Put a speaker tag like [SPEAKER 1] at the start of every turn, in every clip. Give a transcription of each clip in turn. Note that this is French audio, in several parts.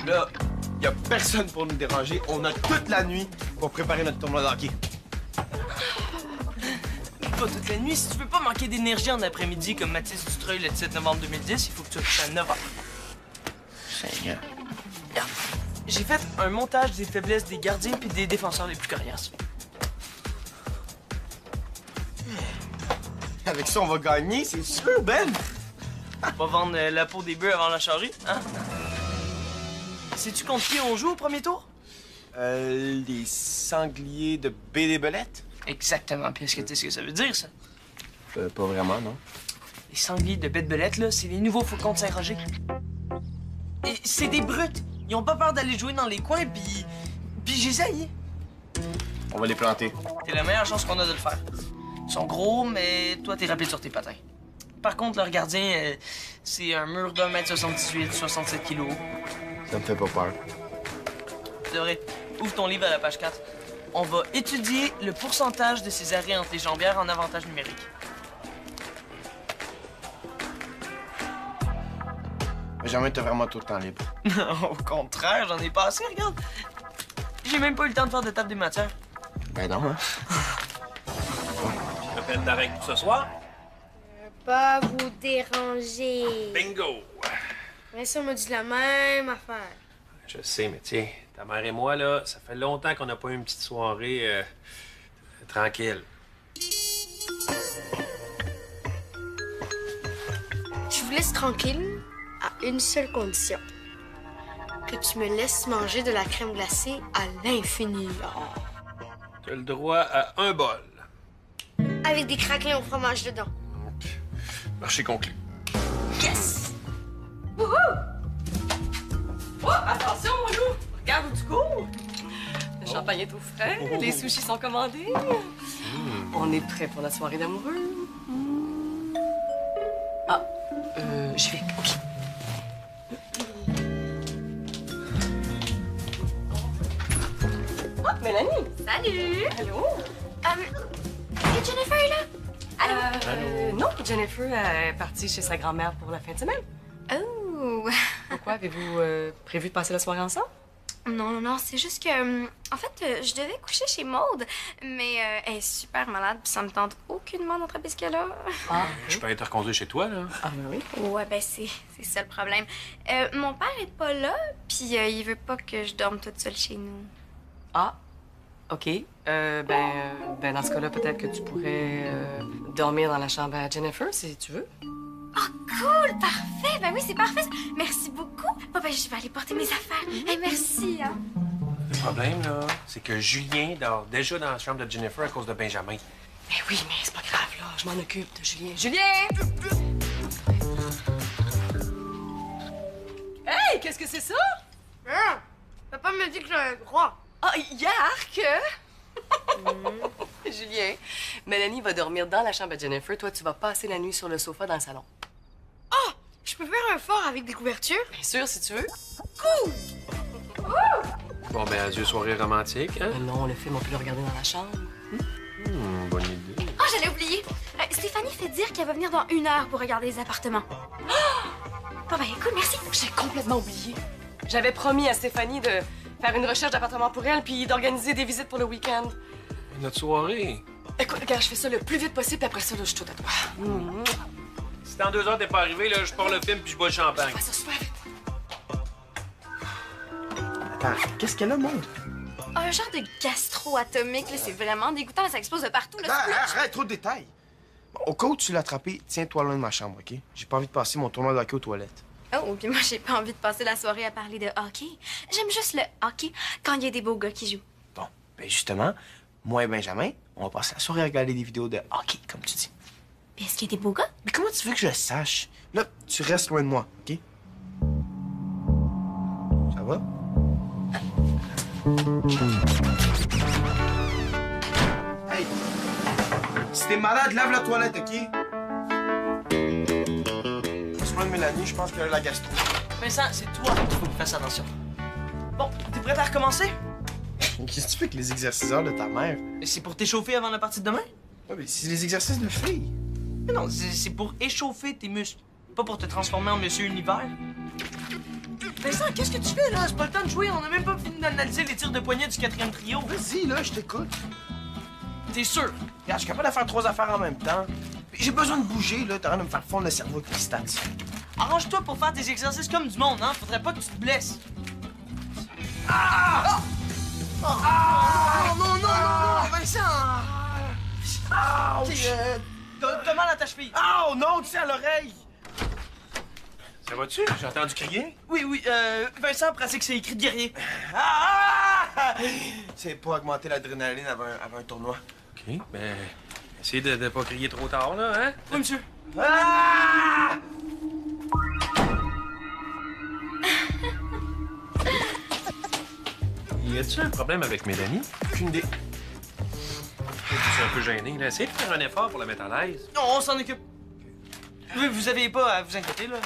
[SPEAKER 1] Là, y a personne pour nous déranger. On a toute la nuit pour préparer notre tournoi de hockey.
[SPEAKER 2] Pas toute la nuit. Si tu veux pas manquer d'énergie en après-midi comme Mathis Dutreuil le 17 novembre 2010, il faut que tu te à 9 h.
[SPEAKER 1] Seigneur.
[SPEAKER 2] Regarde, j'ai fait un montage des faiblesses des gardiens puis des défenseurs les plus coriaces.
[SPEAKER 1] Avec ça, on va gagner, c'est sûr, Ben!
[SPEAKER 2] On va vendre la peau des bœufs avant la charrue, hein? Sais-tu contre qui on joue au premier tour?
[SPEAKER 1] Les sangliers de Baie des Belettes?
[SPEAKER 2] Exactement. Puis est-ce que tu sais ce que ça veut dire, ça?
[SPEAKER 1] Pas vraiment, non.
[SPEAKER 2] Les sangliers de Baie de Belette, là, c'est les nouveaux faucons de Saint-Roger. Et c'est des brutes. Ils ont pas peur d'aller jouer dans les coins, puis j'essaye.
[SPEAKER 1] On va les planter.
[SPEAKER 2] C'est la meilleure chance qu'on a de le faire. Ils sont gros, mais toi, t'es rapide sur tes patins. Par contre, leur gardien, c'est un mur d'1,78 m, 67 kg.
[SPEAKER 1] Ça me fait pas peur.
[SPEAKER 2] C'est vrai. Ouvre ton livre à la page 4. On va étudier le pourcentage de ces arrêts entre les jambières en avantage numérique.
[SPEAKER 1] Jamais t'as vraiment tout le temps libre.
[SPEAKER 2] Au contraire, j'en ai pas assez, regarde. J'ai même pas eu le temps de faire de table des matières.
[SPEAKER 1] Ben non, hein?
[SPEAKER 3] Je peine d'arrêt pour ce soir.
[SPEAKER 4] Pas vous déranger.
[SPEAKER 3] Bingo!
[SPEAKER 4] Mais ça, on m'a dit la même affaire.
[SPEAKER 3] Je sais, mais tiens, ta mère et moi, là, ça fait longtemps qu'on n'a pas eu une petite soirée tranquille.
[SPEAKER 4] Je vous laisse tranquille à une seule condition. Que tu me laisses manger de la crème glacée à l'infini.
[SPEAKER 3] T'as le droit à un bol.
[SPEAKER 4] Avec des craquelins au fromage dedans.
[SPEAKER 3] Marché conclu.
[SPEAKER 4] Yes!
[SPEAKER 5] Wouhou! Oh, attention, mon loup! Regarde où tu cours! Le champagne est tout frais, les sushis sont commandés. On est prêt pour la soirée d'amoureux. Ah, j'y vais. OK. Oh, Mélanie!
[SPEAKER 4] Salut!
[SPEAKER 5] Allô?
[SPEAKER 4] Et Jennifer est là? Allô?
[SPEAKER 5] Non, Jennifer est partie chez sa grand-mère pour la fin de semaine.
[SPEAKER 4] Oh!
[SPEAKER 5] Pourquoi? Avez-vous prévu de passer la soirée ensemble?
[SPEAKER 4] Non, c'est juste que... en fait, je devais coucher chez Maude, mais elle est super malade, puis ça me tente aucunement d'attraper ce qu'elle a.
[SPEAKER 5] Ah,
[SPEAKER 3] Je peux être reconduit chez toi, là.
[SPEAKER 5] ah ben oui.
[SPEAKER 4] Ouais, ben c'est ça le problème. Mon père est pas là, puis il veut pas que je dorme toute seule chez nous.
[SPEAKER 5] Ah, OK. Ben, dans ce cas-là, peut-être que tu pourrais dormir dans la chambre à Jennifer, si tu veux.
[SPEAKER 4] Oh, cool! Parfait! Ben oui, c'est parfait. Ça. Merci beaucoup. Bon, ben, je vais aller porter mes affaires. Hey, merci, hein.
[SPEAKER 3] Le problème, là, c'est que Julien dort déjà dans la chambre de Jennifer à cause de Benjamin.
[SPEAKER 5] Ben oui, mais c'est pas grave, là. Je m'en occupe de Julien. Julien! Hey, qu'est-ce que c'est ça?
[SPEAKER 4] Ah, papa me dit que j'ai un droit.
[SPEAKER 5] Ah, yark! Julien, Mélanie va dormir dans la chambre à Jennifer. Toi, tu vas passer la nuit sur le sofa dans le salon.
[SPEAKER 4] Oh! Je peux faire un fort avec des couvertures?
[SPEAKER 5] Bien sûr, si tu veux.
[SPEAKER 4] Cool!
[SPEAKER 3] Bon, ben, adieu, soirée romantique, hein?
[SPEAKER 5] Non, le film, on peut le regarder dans la chambre.
[SPEAKER 3] Bonne idée.
[SPEAKER 4] Oh, j'allais oublier. Stéphanie fait dire qu'elle va venir dans 1 heure pour regarder les appartements. Bon, ben, écoute, merci.
[SPEAKER 5] J'ai complètement oublié. J'avais promis à Stéphanie de faire une recherche d'appartement pour elle puis d'organiser des visites pour le week-end.
[SPEAKER 3] Notre soirée.
[SPEAKER 5] Écoute, regarde, je fais ça le plus vite possible, puis après ça, là, je suis tout à toi.
[SPEAKER 3] Si dans 2 heures t'es pas arrivé, là, je pars le film puis je bois le champagne.
[SPEAKER 5] Fais ça super vite.
[SPEAKER 1] Attends, qu'est-ce qu'elle a, Maud?
[SPEAKER 4] Un genre de gastro atomique, là, c'est vraiment dégoûtant. Ça explose de partout, là.
[SPEAKER 1] Arrête, trop de détails. Bon, au cas où tu l'as attrapé, tiens-toi loin de ma chambre, OK? J'ai pas envie de passer mon tournoi de hockey aux toilettes.
[SPEAKER 4] Oh, puis moi, j'ai pas envie de passer la soirée à parler de hockey. J'aime juste le hockey quand il y a des beaux gars qui jouent.
[SPEAKER 1] Bon, ben justement, moi et Benjamin, on va passer la soirée à regarder des vidéos de hockey, comme tu dis.
[SPEAKER 4] Puis est-ce qu'il y a des beaux gars?
[SPEAKER 1] Mais comment tu veux que je le sache? Là, tu restes loin de moi, OK? Ça va? Hey! Si t'es malade, lave la toilette, OK? Reste loin de Mélanie, je pense qu'elle a la gastro.
[SPEAKER 2] Vincent, c'est toi qu'il faut que tu fasses attention. Bon, t'es prête à recommencer?
[SPEAKER 1] Qu'est-ce que tu fais avec les exerciceurs de ta mère?
[SPEAKER 2] C'est pour t'échauffer avant la partie de demain?
[SPEAKER 1] Ouais, mais c'est les exercices de filles.
[SPEAKER 2] Mais non, c'est pour échauffer tes muscles, pas pour te transformer en Monsieur Univers. Vincent, qu'est-ce que tu fais, là? C'est pas le temps de jouer. On a même pas fini d'analyser les tirs de poignet du 4e trio.
[SPEAKER 1] Vas-y, là, je t'écoute.
[SPEAKER 2] T'es sûr?
[SPEAKER 1] Regarde, je suis capable de faire 3 affaires en même temps. J'ai besoin de bouger, là. T'as rien de me faire fondre le cerveau avec tes stats.
[SPEAKER 2] Arrange-toi pour faire tes exercices comme du monde, hein? Faudrait pas que tu te blesses. Non, non, non, non, Vincent!
[SPEAKER 1] Ouch!
[SPEAKER 2] T'as mal à ta cheville.
[SPEAKER 1] Oh non, tu sais, à l'oreille!
[SPEAKER 3] Ça va-tu? J'ai entendu crier.
[SPEAKER 2] Oui, oui, Vincent pratique ses cris de guerrier.
[SPEAKER 1] C'est pour augmenter l'adrénaline avant un tournoi.
[SPEAKER 3] OK, ben... Essayez de pas crier trop tard, là, hein?
[SPEAKER 2] Oui, monsieur.
[SPEAKER 1] Ah!
[SPEAKER 3] Y a-tu un problème avec Mélanie?
[SPEAKER 1] Aucune idée.
[SPEAKER 3] Je suis un peu gêné, là. Essayez de faire un effort pour la mettre à l'aise.
[SPEAKER 2] Non, on s'en occupe. Vous avez pas à vous inquiéter, là.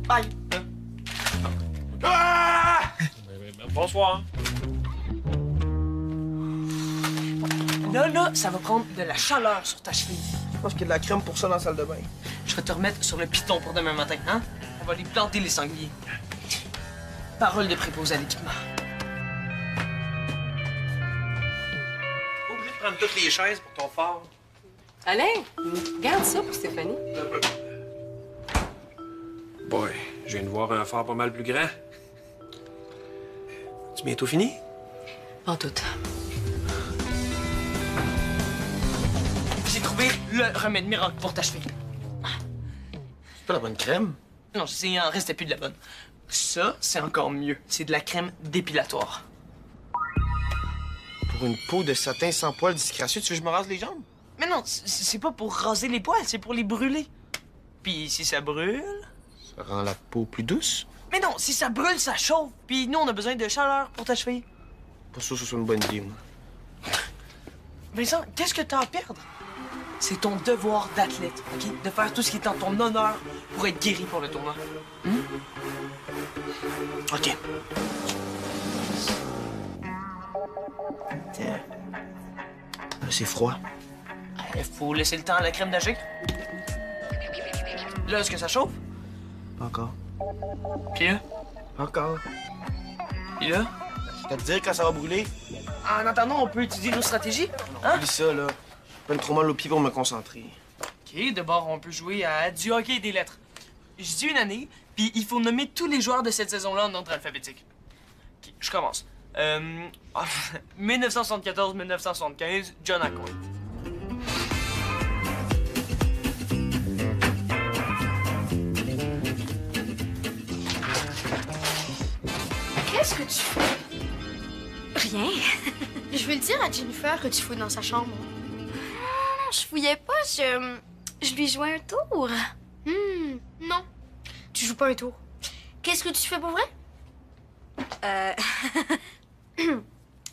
[SPEAKER 2] Bye.
[SPEAKER 1] Ah!
[SPEAKER 3] Bonsoir.
[SPEAKER 2] Là, ça va prendre de la chaleur sur ta cheville.
[SPEAKER 1] Je pense qu'il y a de la crème pour ça dans la salle de bain.
[SPEAKER 2] Je vais te remettre sur le piton pour demain matin, hein? On va les planter, les sangliers. Parole de préposé à l'équipement.
[SPEAKER 3] Pas obligé de prendre toutes les chaises pour ton fort.
[SPEAKER 5] Alain, garde ça pour Stéphanie.
[SPEAKER 3] Boy, je viens de voir un fort pas mal plus grand. Tu bientôt fini?
[SPEAKER 5] En tout.
[SPEAKER 2] J'ai trouvé le remède miracle pour ta cheville.
[SPEAKER 1] C'est pas la bonne crème?
[SPEAKER 2] Non, il en restait plus de la bonne. Ça, c'est encore mieux. C'est de la crème dépilatoire.
[SPEAKER 1] Pour une peau de satin sans poils disgracieux, tu veux que je me rase les jambes?
[SPEAKER 2] Mais non, c'est pas pour raser les poils, c'est pour les brûler. Puis si ça brûle...
[SPEAKER 1] Ça rend la peau plus douce?
[SPEAKER 2] Mais non, si ça brûle, ça chauffe. Puis nous, on a besoin de chaleur pour ta cheville.
[SPEAKER 1] Pas sûr que ce soit une bonne idée, moi.
[SPEAKER 2] Vincent, qu'est-ce que t'as à perdre? C'est ton devoir d'athlète, OK? De faire tout ce qui est en ton honneur pour être guéri pour le tournoi. OK. Tiens.
[SPEAKER 1] Là, c'est froid.
[SPEAKER 2] Il faut laisser le temps à la crème d'agir. Là, est-ce que ça chauffe?
[SPEAKER 1] Pas encore.
[SPEAKER 2] Puis là?
[SPEAKER 1] Pas encore.
[SPEAKER 2] Puis là?
[SPEAKER 1] Je vais te dire quand ça va brûler.
[SPEAKER 2] En attendant, on peut étudier nos stratégies. Hein?
[SPEAKER 1] Oublie ça, là. J'ai trop mal au pied pour me concentrer.
[SPEAKER 2] OK, d'abord, on peut jouer à du hockey et des lettres. Je dis une année, puis il faut nommer tous les joueurs de cette saison-là en ordre alphabétique. OK, je commence. 1974-1975, John Aquin.
[SPEAKER 4] Qu'est-ce que tu fais?
[SPEAKER 6] Rien.
[SPEAKER 4] Je vais le dire à Jennifer que tu fouilles dans sa chambre.
[SPEAKER 6] Non, je fouillais pas, je lui jouais un tour.
[SPEAKER 4] Non. Tu joues pas un tour. Qu'est-ce que tu fais pour vrai?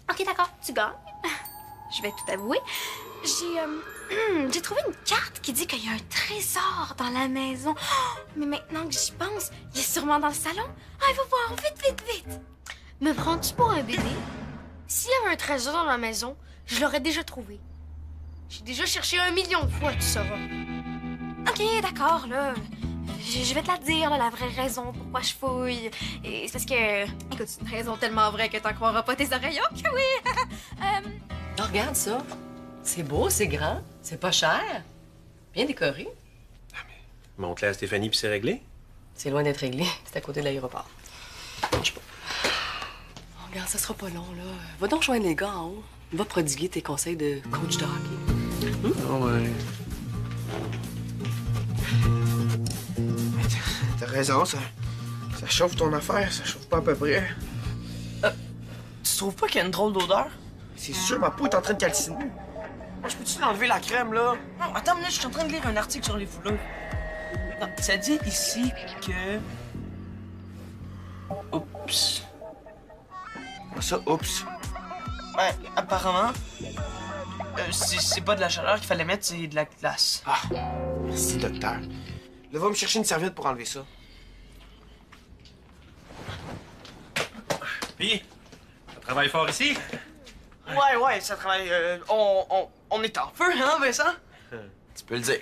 [SPEAKER 6] Ok, d'accord, tu gagnes. Je vais tout avouer. J'ai trouvé une carte qui dit qu'il y a un trésor dans la maison. Oh, mais maintenant que j'y pense, il est sûrement dans le salon. Ah, il faut voir, vite, vite, vite.
[SPEAKER 4] Me prends-tu pour un bébé? S'il y avait un trésor dans la maison, je l'aurais déjà trouvé. J'ai déjà cherché 1 million de fois, tu sauras.
[SPEAKER 6] Ok, d'accord, là. Je vais te la dire, là, la vraie raison pourquoi je fouille. Et c'est parce que... Écoute, c'est une raison tellement vraie que t'en croiras pas tes oreilles. Ok, oui.
[SPEAKER 5] Oh, regarde ça. C'est beau, c'est grand, c'est pas cher. Bien décoré.
[SPEAKER 3] Montre-la à Stéphanie puis c'est réglé.
[SPEAKER 5] C'est loin d'être réglé. C'est à côté de l'aéroport. Je sais pas. Oh, regarde, ça sera pas long, là. Va donc joindre les gars en haut. Va prodiguer tes conseils de coach de hockey.
[SPEAKER 1] Ah ouais. T'as raison, ça chauffe ton affaire, ça chauffe pas à peu près.
[SPEAKER 2] Tu trouves pas qu'il y a une drôle d'odeur?
[SPEAKER 1] C'est sûr, ma peau est en train de calciner.
[SPEAKER 2] Moi, je peux-tu l'enlever, la crème, là? Non, attends une minute, je suis en train de lire un article sur les fouleurs. Non, ça dit ici que... Oups.
[SPEAKER 1] Ça, oups.
[SPEAKER 2] Ouais, apparemment, c'est pas de la chaleur qu'il fallait mettre, c'est de la glace.
[SPEAKER 1] Ah, merci, docteur. Là, va me chercher une serviette pour enlever ça.
[SPEAKER 3] Puis, ça travaille fort ici?
[SPEAKER 2] Ouais, ça travaille. On est en feu, hein, Vincent?
[SPEAKER 1] Tu peux le dire.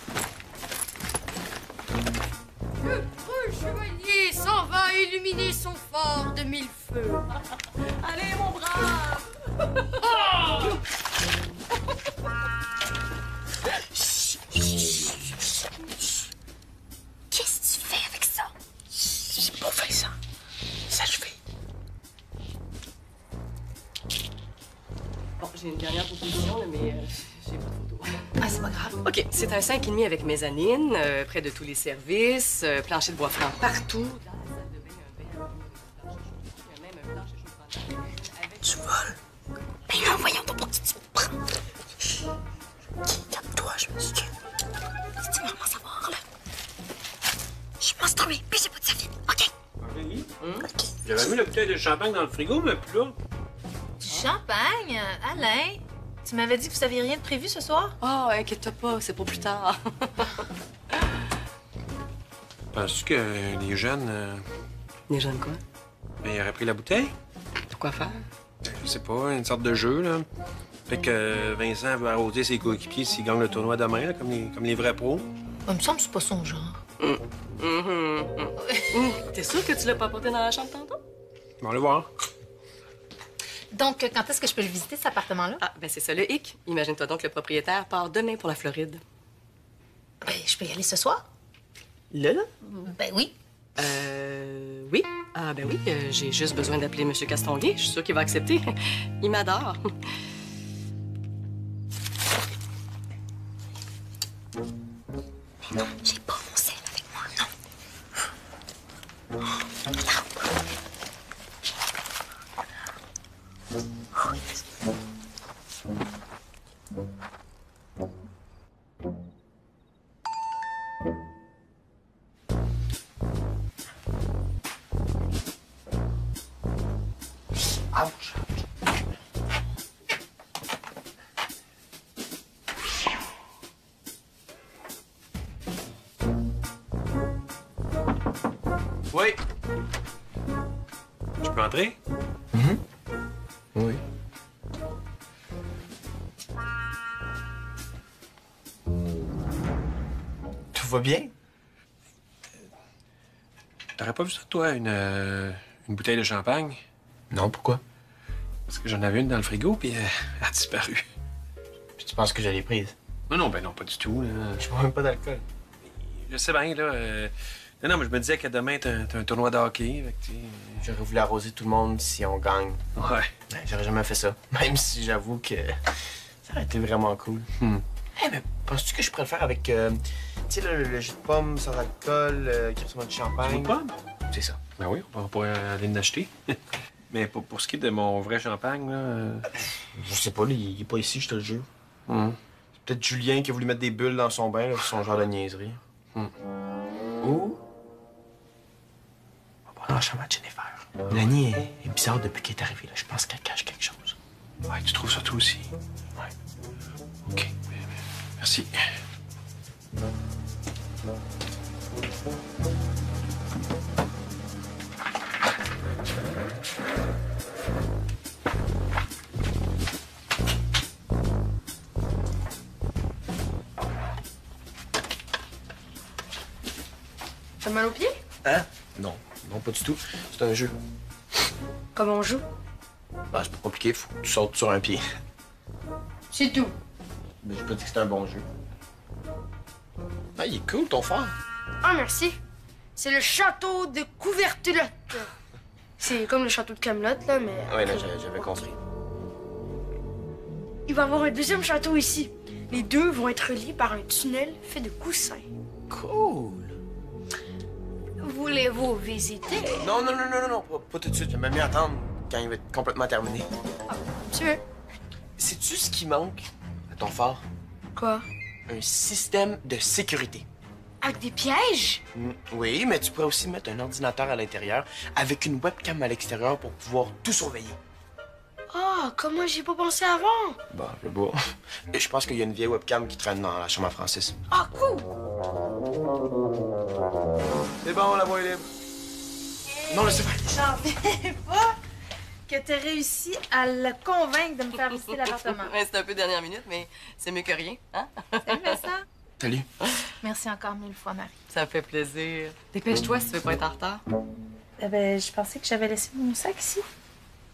[SPEAKER 4] Le preux chevalier s'en va illuminer son fort de mille feux.
[SPEAKER 5] Allez, mon brave!
[SPEAKER 4] Qu'est-ce que tu fais avec ça?
[SPEAKER 1] C'est pas fait, ça. Ça, je fais.
[SPEAKER 5] Bon, j'ai une dernière proposition, là, mais j'ai pas de photo.
[SPEAKER 7] Ah, c'est pas grave.
[SPEAKER 5] OK, c'est un 5,5 avec mezzanine, près de tous les services, plancher de bois franc partout. Dans la salle de bain, un plancher chaud. Il y a même un plancher chaud avec...
[SPEAKER 4] Tu voles? Ben non, voyons donc, pour qui tu me prends. Calme-toi, je me suis calme. Si tu veux vraiment savoir, là. Je suis menstruée, puis j'ai pas de savine, OK?
[SPEAKER 3] Marie,
[SPEAKER 4] OK.
[SPEAKER 3] j'avais mis le bouteille de champagne dans le frigo, mais plus là.
[SPEAKER 7] Du champagne? Alain, tu m'avais dit que vous aviez rien de prévu ce soir?
[SPEAKER 5] Oh, inquiète-toi pas, c'est pour plus tard.
[SPEAKER 3] Penses-tu que les jeunes,
[SPEAKER 5] Les jeunes quoi?
[SPEAKER 3] ben, ils auraient pris la bouteille?
[SPEAKER 5] Pourquoi faire?
[SPEAKER 3] Je sais pas, une sorte de jeu, là. Fait que Vincent veut arroser ses coéquipiers s'il gagne le tournoi demain, là, comme les vrais pros.
[SPEAKER 7] Il me semble que c'est pas son genre.
[SPEAKER 5] T'es sûr que tu l'as pas porté dans la chambre tantôt?
[SPEAKER 3] On va le voir.
[SPEAKER 7] Donc, quand est-ce que je peux le visiter, cet appartement-là?
[SPEAKER 5] Ah, ben c'est ça le hic. Imagine-toi donc le propriétaire part demain pour la Floride.
[SPEAKER 7] Ben, je peux y aller ce soir?
[SPEAKER 5] Là?
[SPEAKER 7] Ben oui.
[SPEAKER 5] Oui. Ah, ben oui, j'ai juste besoin d'appeler M. Castonguay. Je suis sûre qu'il va accepter. Il m'adore.
[SPEAKER 4] J'ai pas mon sel avec moi, non.
[SPEAKER 1] Ouch. Oui.
[SPEAKER 3] Je peux entrer?
[SPEAKER 1] Oui. Tout va bien?
[SPEAKER 3] T'aurais pas vu ça, toi, une bouteille de champagne?
[SPEAKER 1] Non, pourquoi?
[SPEAKER 3] Parce que j'en avais une dans le frigo, puis elle a disparu.
[SPEAKER 1] Puis tu penses que je l'ai prise?
[SPEAKER 3] Non, ben non, pas du tout, là.
[SPEAKER 1] Je bois même pas d'alcool.
[SPEAKER 3] Je sais bien, là. Non, mais je me disais que demain, t'as un tournoi de hockey, fait que, tu sais,
[SPEAKER 1] J'aurais voulu arroser tout le monde si on gagne.
[SPEAKER 3] Ouais.
[SPEAKER 1] Ouais, j'aurais jamais fait ça. Même si j'avoue que ça aurait été vraiment cool. Eh, mais penses-tu que je pourrais le faire avec, tu sais, le jus de pomme sans alcool qui ressemble à du champagne?
[SPEAKER 3] Tu veux pas?
[SPEAKER 1] C'est ça.
[SPEAKER 3] Ben oui, on pourrait aller l'acheter. Mais pour ce qui est de mon vrai champagne, là...
[SPEAKER 1] Je sais pas, là, il est pas ici, je te le jure.
[SPEAKER 3] Hum.
[SPEAKER 1] C'est peut-être Julien qui a voulu mettre des bulles dans son bain, là, c'est son genre de niaiserie. Ou... On va prendre la chambre à Jennifer. Lani est bizarre depuis qu'elle est arrivée, là. Je pense qu'elle cache quelque chose.
[SPEAKER 3] Ouais, tu trouves ça toi aussi?
[SPEAKER 1] Ouais.
[SPEAKER 3] OK. Merci.
[SPEAKER 4] T'as mal aux pieds?
[SPEAKER 1] Hein? Non. Non, pas du tout. C'est un jeu.
[SPEAKER 4] Comment on joue?
[SPEAKER 1] Bah, c'est pas compliqué, faut que tu sautes sur un pied.
[SPEAKER 4] C'est tout.
[SPEAKER 1] Mais j'ai pas dit que c'était un bon jeu. Ah, il est cool, ton phare.
[SPEAKER 4] Ah, merci. C'est le château de Couvertulotte. C'est comme le château de Camelot, là, mais...
[SPEAKER 1] Ouais, là, j'avais compris.
[SPEAKER 4] Il va y avoir un deuxième château ici. Les deux vont être reliés par un tunnel fait de coussins.
[SPEAKER 1] Cool.
[SPEAKER 4] Voulez-vous visiter?
[SPEAKER 1] Non, pas tout de suite. J'aimerais mieux attendre quand il va être complètement terminé.
[SPEAKER 4] Tu veux?
[SPEAKER 1] Sais-tu ce qui manque à ton phare?
[SPEAKER 4] Quoi?
[SPEAKER 1] Un système de sécurité.
[SPEAKER 4] Avec des pièges?
[SPEAKER 1] Oui, mais tu pourrais aussi mettre un ordinateur à l'intérieur avec une webcam à l'extérieur pour pouvoir tout surveiller.
[SPEAKER 4] Ah, comment j'y ai pas pensé avant?
[SPEAKER 1] Bah, je sais pas. Et je pense qu'il y a une vieille webcam qui traîne dans la chambre à Francis.
[SPEAKER 4] Ah, cool!
[SPEAKER 1] C'est bon, la voie est libre. Non, laissez faire.
[SPEAKER 7] J'en reviens pas que t'aies réussi à le convaincre de me faire visiter l'appartement.
[SPEAKER 5] Ouais, c'est un peu dernière minute, mais c'est mieux que rien, hein?
[SPEAKER 7] Salut, Vincent.
[SPEAKER 1] Salut.
[SPEAKER 7] Merci encore 1000 fois, Marie.
[SPEAKER 5] Ça fait plaisir. Dépêche-toi si tu veux pas être en retard.
[SPEAKER 7] Je pensais que j'avais laissé mon sac ici.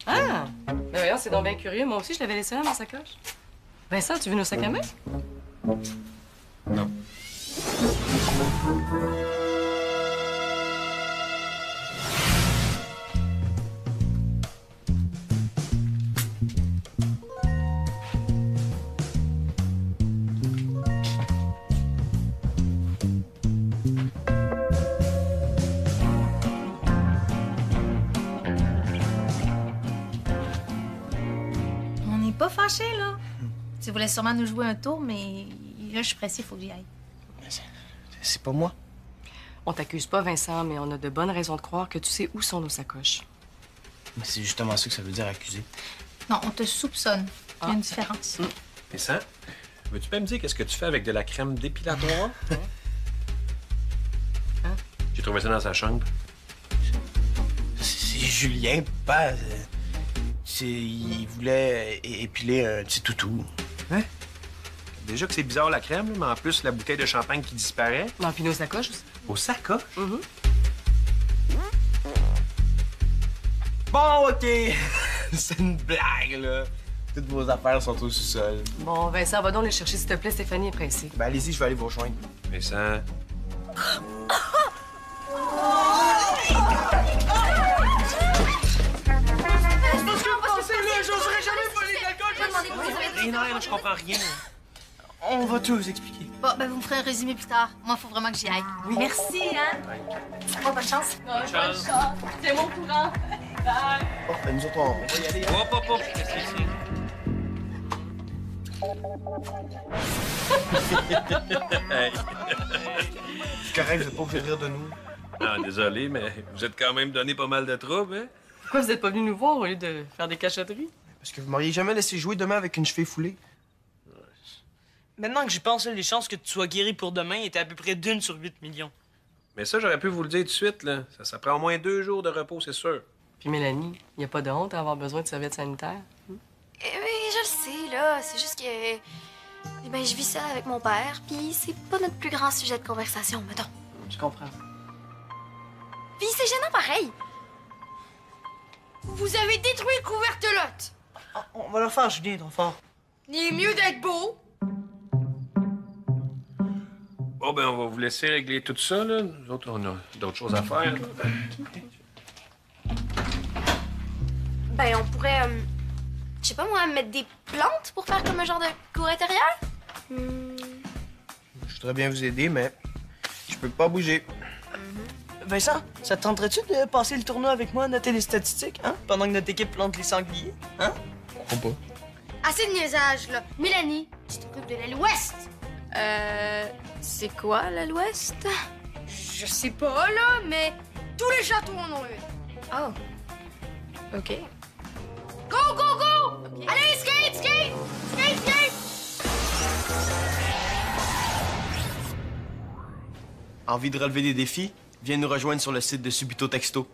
[SPEAKER 5] Ah! Mais voyons, c'est donc bien curieux. Moi aussi, je l'avais laissé là dans ma sacoche. Vincent, tu veux nos sacs à main?
[SPEAKER 1] Non.
[SPEAKER 7] On n'est pas fâchés, là. Tu voulais sûrement nous jouer un tour, mais là, je suis pressée, il faut que j'y aille.
[SPEAKER 1] C'est pas moi.
[SPEAKER 5] On t'accuse pas, Vincent, mais on a de bonnes raisons de croire que tu sais où sont nos sacoches.
[SPEAKER 1] Mais c'est justement ça que ça veut dire accuser.
[SPEAKER 7] Non, on te soupçonne. Il y a une différence.
[SPEAKER 3] Vincent, veux-tu pas me dire qu'est-ce que tu fais avec de la crème dépilatoire?
[SPEAKER 5] Hein?
[SPEAKER 3] J'ai trouvé ça dans sa chambre.
[SPEAKER 1] C'est Julien, pas. Il voulait épiler un petit toutou.
[SPEAKER 3] Hein? Déjà que c'est bizarre la crème, là, mais en plus la bouteille de champagne qui disparaît.
[SPEAKER 5] Non, puis nos sacoches aussi.
[SPEAKER 3] Au sacoche?
[SPEAKER 1] Bon, OK. C'est une blague, là. Toutes vos affaires sont au sous-sol.
[SPEAKER 5] Bon, Vincent, va donc les chercher, s'il te plaît. Stéphanie est pressée.
[SPEAKER 1] Ben, allez-y, je vais aller vous rejoindre.
[SPEAKER 3] Vincent. Non, je comprends rien.
[SPEAKER 1] On va tout vous expliquer.
[SPEAKER 7] Bon, ben, vous me ferez un résumé plus tard. Moi, il faut vraiment que j'y aille. Oui. Merci, hein? Oh, bonne chance.
[SPEAKER 5] Tiens-moi au courant.
[SPEAKER 1] Oh, ben, nous autres, on va y aller.
[SPEAKER 3] Hop. Qu'est-ce que c'est? Hey.
[SPEAKER 1] C'est correct, vous êtes pas obligés de rire de nous.
[SPEAKER 3] Ah, désolé, mais vous êtes quand même donné pas mal de troubles, hein?
[SPEAKER 5] Pourquoi vous êtes pas venu nous voir au lieu de faire des cachotteries?
[SPEAKER 1] Parce que vous m'auriez jamais laissé jouer demain avec une cheville foulée.
[SPEAKER 2] Maintenant que j'y pense, là, les chances que tu sois guéri pour demain étaient à peu près d'1 sur 8 millions.
[SPEAKER 3] Mais ça, j'aurais pu vous le dire tout de suite, là. Ça prend au moins 2 jours de repos, c'est sûr.
[SPEAKER 5] Puis Mélanie, y a pas de honte à avoir besoin de serviettes sanitaires?
[SPEAKER 6] Oui, je le sais, là. C'est juste que. Eh ben, je vis ça avec mon père, puis c'est pas notre plus grand sujet de conversation, mettons.
[SPEAKER 5] Je comprends.
[SPEAKER 6] Puis c'est gênant pareil. Vous avez détruit le couvertelote.
[SPEAKER 2] On va le faire, Julien, ton fort.
[SPEAKER 6] Il est mieux d'être beau.
[SPEAKER 3] Bon, ben, on va vous laisser régler tout ça, là. Nous autres, on a d'autres choses à faire.
[SPEAKER 6] Ben, on pourrait, je sais pas moi, mettre des plantes pour faire comme un genre de cour intérieure?
[SPEAKER 1] Je voudrais bien vous aider, mais je peux pas bouger.
[SPEAKER 2] Vincent, ça te tenterait-tu de passer le tournoi avec moi à noter les statistiques, hein? Pendant que notre équipe plante les sangliers, hein?
[SPEAKER 1] Pourquoi pas?
[SPEAKER 6] Assez de niaisage, là. Mélanie, tu t'occupes de l'aile ouest. C'est quoi l'aile ouest? Je sais pas, là, mais tous les châteaux en ont une. Oh. OK. Go, go, go! Allez, skate, skate! Skate, skate!
[SPEAKER 1] Envie de relever des défis? Viens nous rejoindre sur le site de Subito Texto.